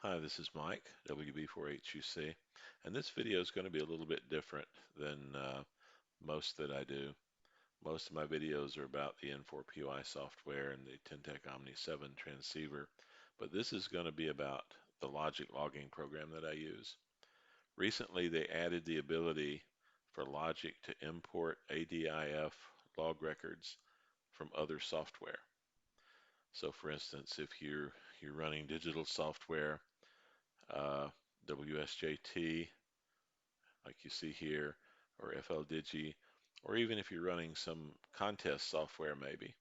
Hi, this is Mike, WB4HUC, and this video is going to be a little bit different than most that I do. Most of my videos are about the N4PY software and the Tentec Omni 7 transceiver, but this is going to be about the logic logging program that I use. Recently, they added the ability for Logic to import ADIF log records from other software. So, for instance, if you're running digital software, uh, WSJT, like you see here, or FLDigi, or even if you're running some contest software maybe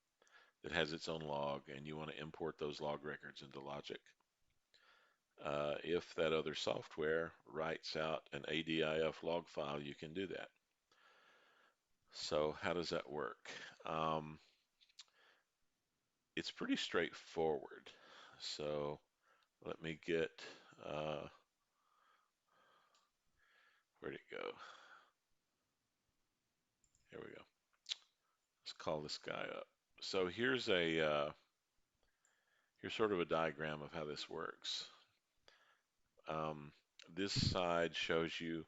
that has its own log and you want to import those log records into Logic. If that other software writes out an ADIF log file, you can do that. So how does that work? It's pretty straightforward. So let me get, uh, where'd it go? Here we go. Let's call this guy up. So here's sort of a diagram of how this works. Um, this side shows you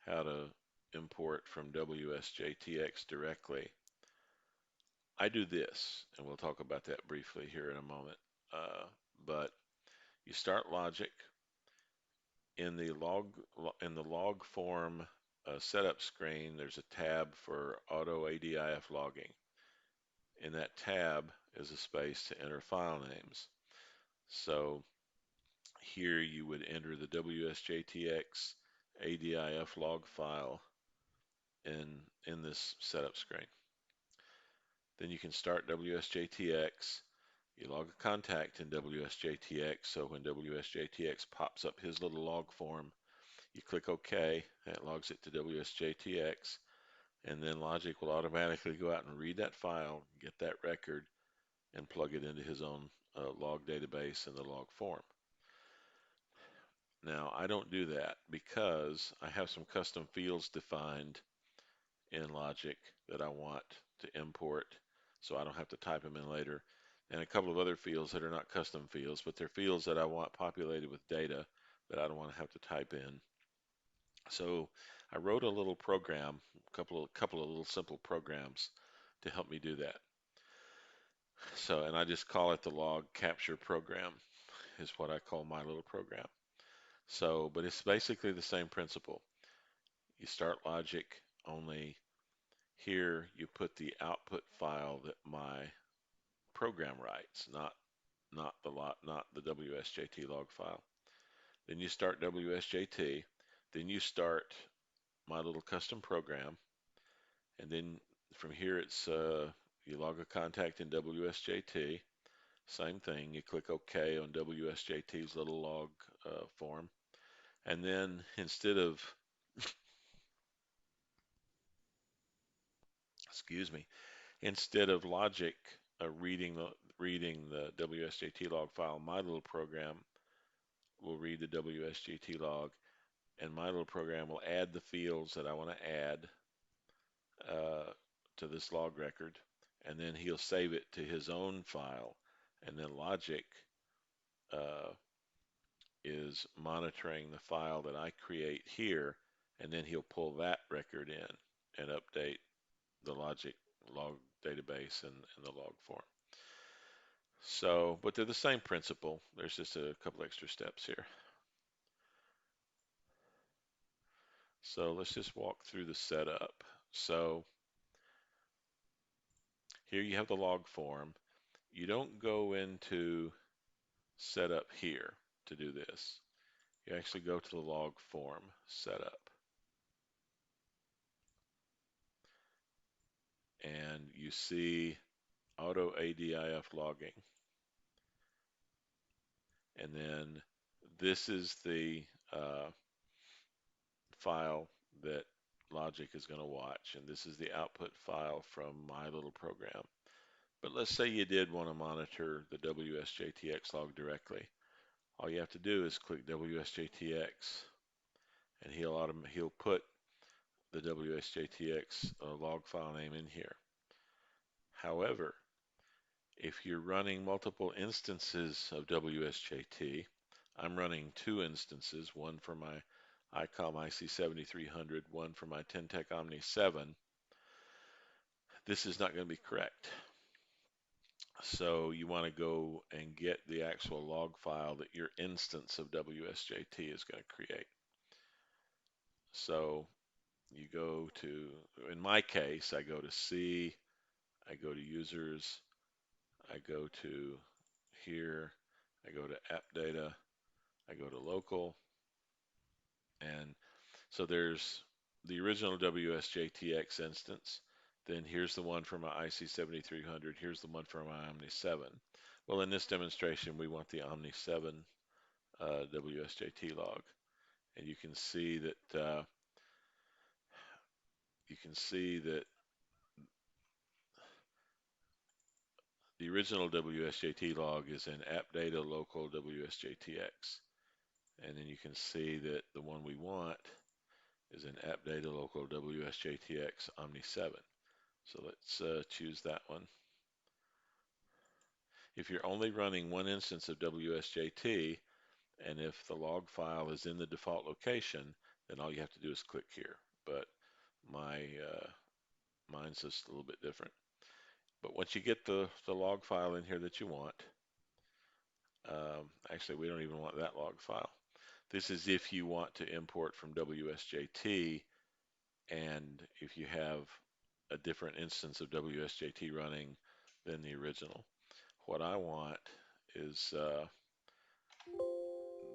how to import from Wsj Tx directly. I do this, and we'll talk about that briefly here in a moment. But you start Logic in the log form setup screen. There's a tab for Auto ADIF logging. In that tab is a space to enter file names. So here you would enter the Wsj Tx ADIF log file in this setup screen. Then you can start Wsj Tx. You log a contact in Wsj Tx, so when Wsj Tx pops up his little log form, you click OK, and it logs it to Wsj Tx, and then Logic will automatically go out and read that file, get that record, and plug it into his own log database in the log form. Now, I don't do that because I have some custom fields defined in Logic that I want to import so I don't have to type them in later, and a couple of other fields that are not custom fields, but they're fields that I want populated with data that I don't want to have to type in. So I wrote a little program, a couple of little simple programs to help me do that. So, and I just call it the log capture program is what I call my little program. So, but it's basically the same principle. You start Logic, only here you put the output file that my program writes, not the WSJT log file. Then you start WSJT, then you start my little custom program, and then from here it's you log a contact in WSJT. Same thing, you click OK on WSJT's little log form, and then excuse me, instead of Logic reading the WSJT log file, my little program will read the WSJT log, and my little program will add the fields that I want to add uh, to this log record, and then he'll save it to his own file, and then Logic uh, is monitoring the file that I create here, and then he'll pull that record in and update the Logic log database in the log form. So, but they're the same principle. There's just a couple extra steps here. So let's just walk through the setup. So here you have the log form. You don't go into setup here to do this. You actually go to the log form setup. And you see Auto ADIF logging. And then this is the file that Logic is going to watch. And this is the output file from my little program. But let's say you did want to monitor the Wsj Tx Log Directly. All you have to do is click Wsj Tx, and he'll put the Wsj Tx log file name in here. However, if you're running multiple instances of WSJT, I'm running two instances, one for my ICOM IC7300, one for my Tentec Omni 7. This is not going to be correct. So you want to go and get the actual log file that your instance of WSJT is going to create. So you go to, in my case, I go to C, I go to users, I go to here, I go to app data, I go to local, and so there's the original WSJTX instance. Then here's the one for my IC7300. Here's the one for my Omni 7. Well, in this demonstration, we want the Omni 7 WSJT log, and you can see that the original WSJT log is in app data local WSJTX, and then you can see that the one we want is in app data local WSJTX Omni 7. So let's choose that one. If you're only running one instance of WSJT, and if the log file is in the default location, then all you have to do is click here. But mine's just a little bit different. But once you get the log file in here that you want, actually we don't even want that log file. This is if you want to import from WSJT, and if you have a different instance of WSJT running than the original. What I want is the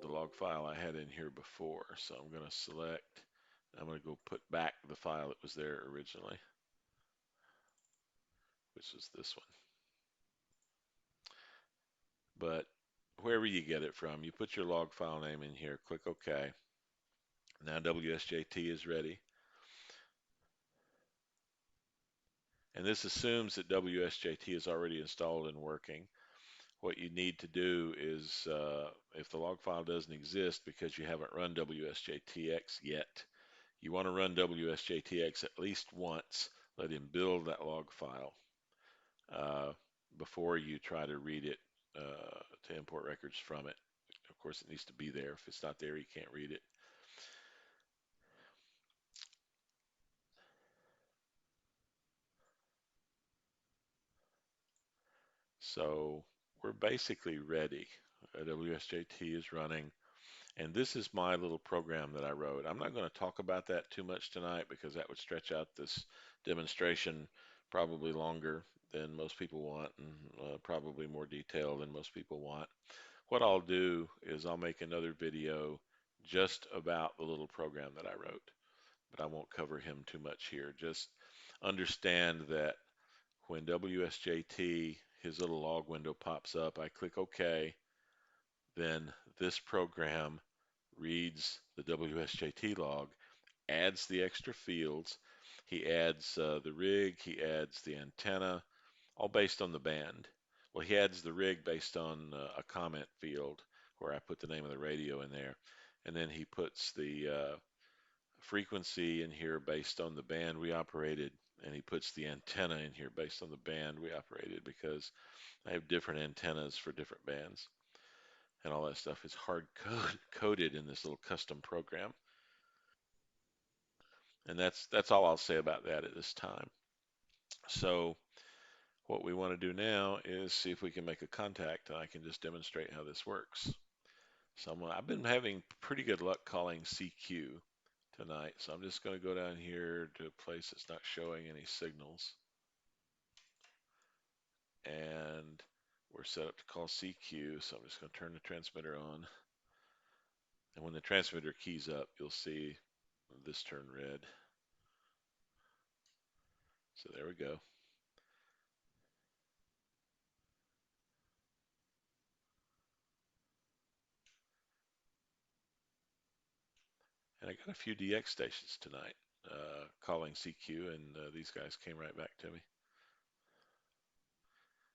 log file I had in here before. So I'm going to select, I'm going to go put back the file that was there originally, which is this one. But wherever you get it from, you put your log file name in here, click OK. Now WSJT is ready. And this assumes that WSJT is already installed and working. What you need to do is, if the log file doesn't exist because you haven't run WSJTX yet, you want to run WSJTX at least once, let him build that log file before you try to read it to import records from it. Of course, it needs to be there. If it's not there, you can't read it. So we're basically ready. WSJT is running. And this is my little program that I wrote. I'm not going to talk about that too much tonight because that would stretch out this demonstration probably longer than most people want, and probably more detail than most people want. What I'll do is I'll make another video just about the little program that I wrote, but I won't cover him too much here. Just understand that when WSJT, his little log window pops up, I click OK, then this program reads the WSJT log, adds the extra fields. He adds the rig, he adds the antenna, all based on the band. Well, he adds the rig based on a comment field where I put the name of the radio in there. And then he puts the frequency in here based on the band we operated. And he puts the antenna in here based on the band we operated, because I have different antennas for different bands. And all that stuff is hard coded in this little custom program. And that's all I'll say about that at this time. So what we want to do now is see if we can make a contact, and I can just demonstrate how this works. So I've been having pretty good luck calling CQ tonight. So I'm just going to go down here to a place that's not showing any signals. And we're set up to call CQ. So I'm just going to turn the transmitter on. And when the transmitter keys up, you'll see this turn red. So there we go. And I got a few DX stations tonight calling CQ, and these guys came right back to me.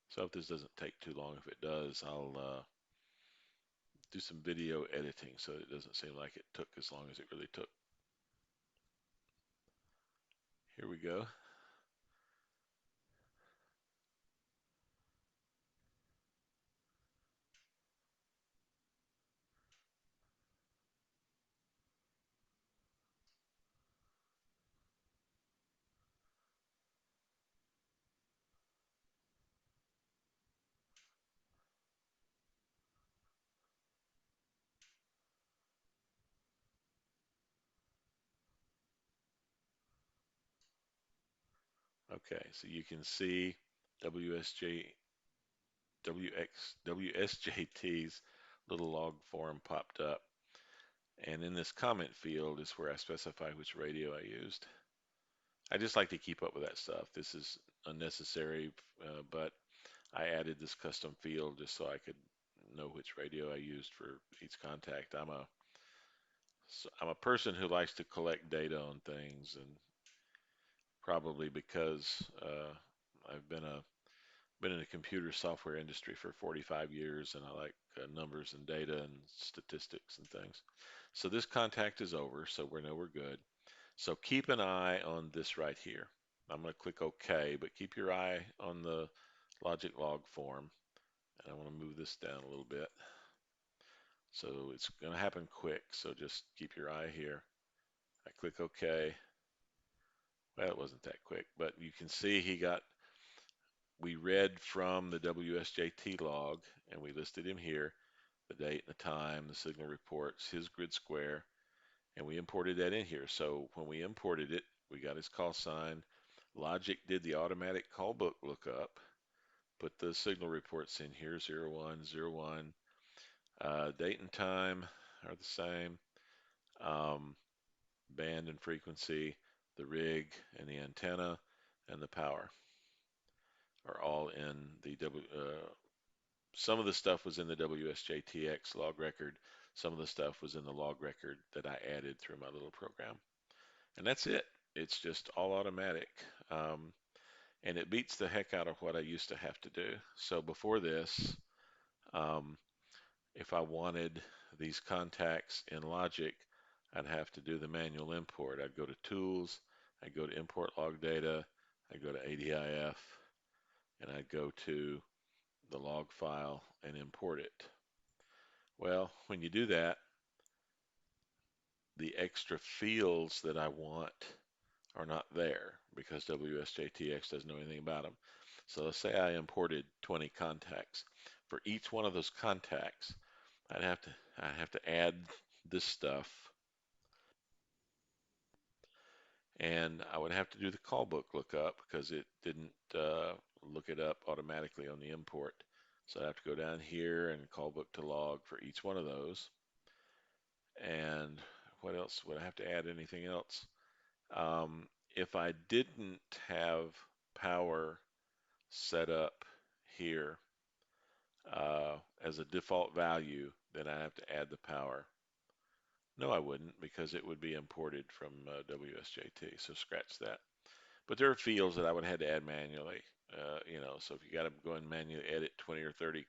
So if this doesn't take too long, if it does, I'll do some video editing so it doesn't seem like it took as long as it really took. Here we go. Okay, so you can see WSJ, WSJT's little log form popped up. And in this comment field is where I specify which radio I used. I just like to keep up with that stuff. This is unnecessary, but I added this custom field just so I could know which radio I used for each contact. I'm a person who likes to collect data on things, and probably because I've been in the computer software industry for 45 years, and I like numbers and data and statistics and things. So this contact is over, so we know we're good. So keep an eye on this right here. I'm going to click OK, but keep your eye on the logic log form. And I want to move this down a little bit. So it's going to happen quick, so just keep your eye here. I click OK. Well, it wasn't that quick, but you can see we read from the WSJ log, and we listed him here, the date and the time, the signal reports, his grid square, and we imported that in here. So when we imported it, we got his call sign. Logic did the automatic call book lookup, put the signal reports in here, 0101. Date and time are the same. Um, Band and frequency, the rig and the antenna, and the power are all in the some of the stuff was in the Wsj Tx log record. Some of the stuff was in the log record that I added through my little program. And that's it. It's just all automatic. Um, and it beats the heck out of what I used to have to do. So before this, um, if I wanted these contacts in Logic, I'd have to do the manual import. I'd go to Tools, I'd go to Import Log Data, I'd go to ADIF, and I'd go to the log file and import it. Well, when you do that, the extra fields that I want are not there because Wsj Tx doesn't know anything about them. So let's say I imported 20 contacts. For each one of those contacts, I'd have to add this stuff, and I would have to do the call book lookup because it didn't look it up automatically on the import. So I have to go down here and call book to log for each one of those. And what else? Would I have to add anything else? If I didn't have power set up here as a default value, then I have to add the power. No, I wouldn't, because it would be imported from WSJT, so scratch that. But there are fields that I would have had to add manually, so if you got to go and manually edit 20 or 30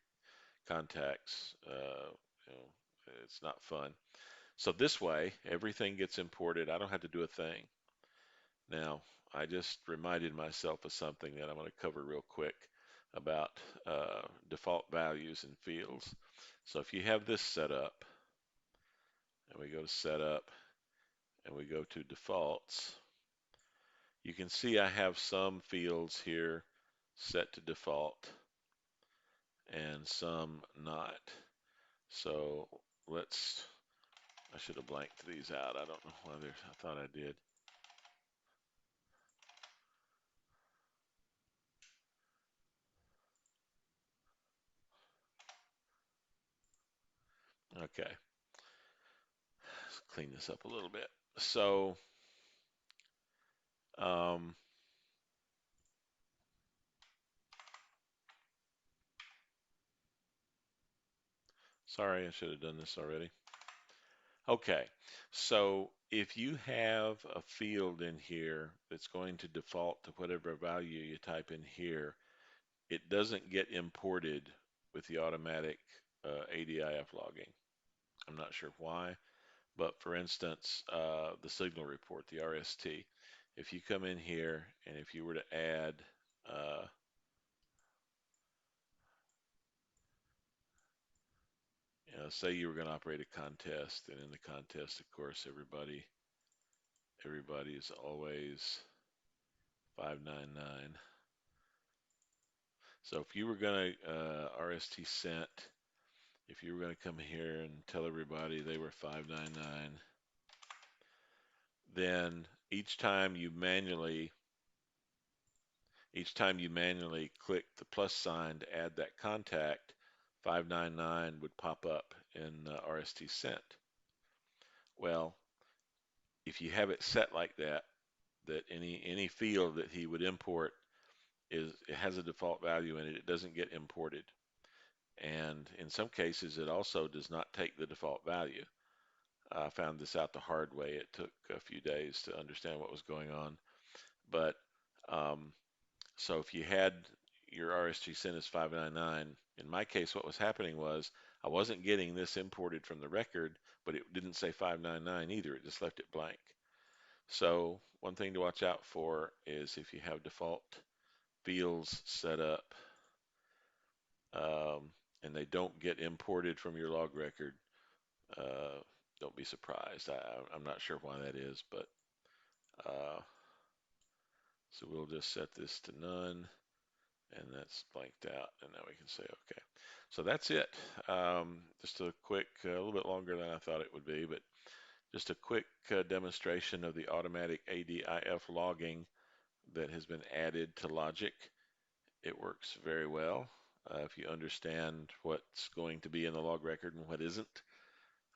contacts, it's not fun. So this way, everything gets imported. I don't have to do a thing. Now, I just reminded myself of something that I'm going to cover real quick about default values and fields. So if you have this set up, and we go to setup, and we go to defaults, you can see I have some fields here set to default and some not. So I should have blanked these out. I don't know whether I thought I did. Okay, let's clean this up a little bit. So, um, sorry, I should have done this already. Okay, so if you have a field in here that's going to default to whatever value you type in here, it doesn't get imported with the automatic ADIF logging. I'm not sure why, but for instance, the signal report, the RST, if you come in here and if you were to add, uh, say you were going to operate a contest, and in the contest, of course, everybody is always 599. So if you were going to RST sent, if you were going to come here and tell everybody they were 599, then each time you manually Each time you manually click the plus sign to add that contact, 599 would pop up in RST sent. Well, if you have it set like that, that any field that he would import it has a default value in it, it doesn't get imported. And in some cases, it also does not take the default value. I found this out the hard way. It took a few days to understand what was going on. But um, so if you had your RSG sent as 599, in my case, what was happening was I wasn't getting this imported from the record, but it didn't say 599 either. It just left it blank. So one thing to watch out for is if you have default fields set up and they don't get imported from your log record, uh, don't be surprised. I'm not sure why that is, but so we'll just set this to none, and that's blanked out, and now we can say OK. So that's it. Just a quick, a little bit longer than I thought it would be, but just a quick demonstration of the automatic ADIF logging that has been added to Logic. It works very well if you understand what's going to be in the log record and what isn't.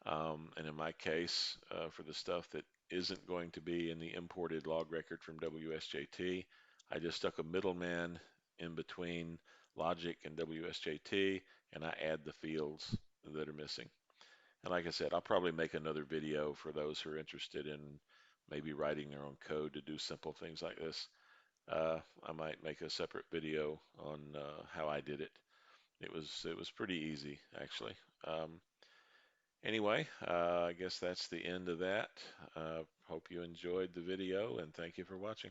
And in my case, for the stuff that isn't going to be in the imported log record from WSJT, I just stuck a middleman in between Logic and WSJT, and I add the fields that are missing. And like I said, I'll probably make another video for those who are interested in maybe writing their own code to do simple things like this. I might make a separate video on how I did it. It was pretty easy actually. Anyway, I guess that's the end of that. Hope you enjoyed the video and thank you for watching.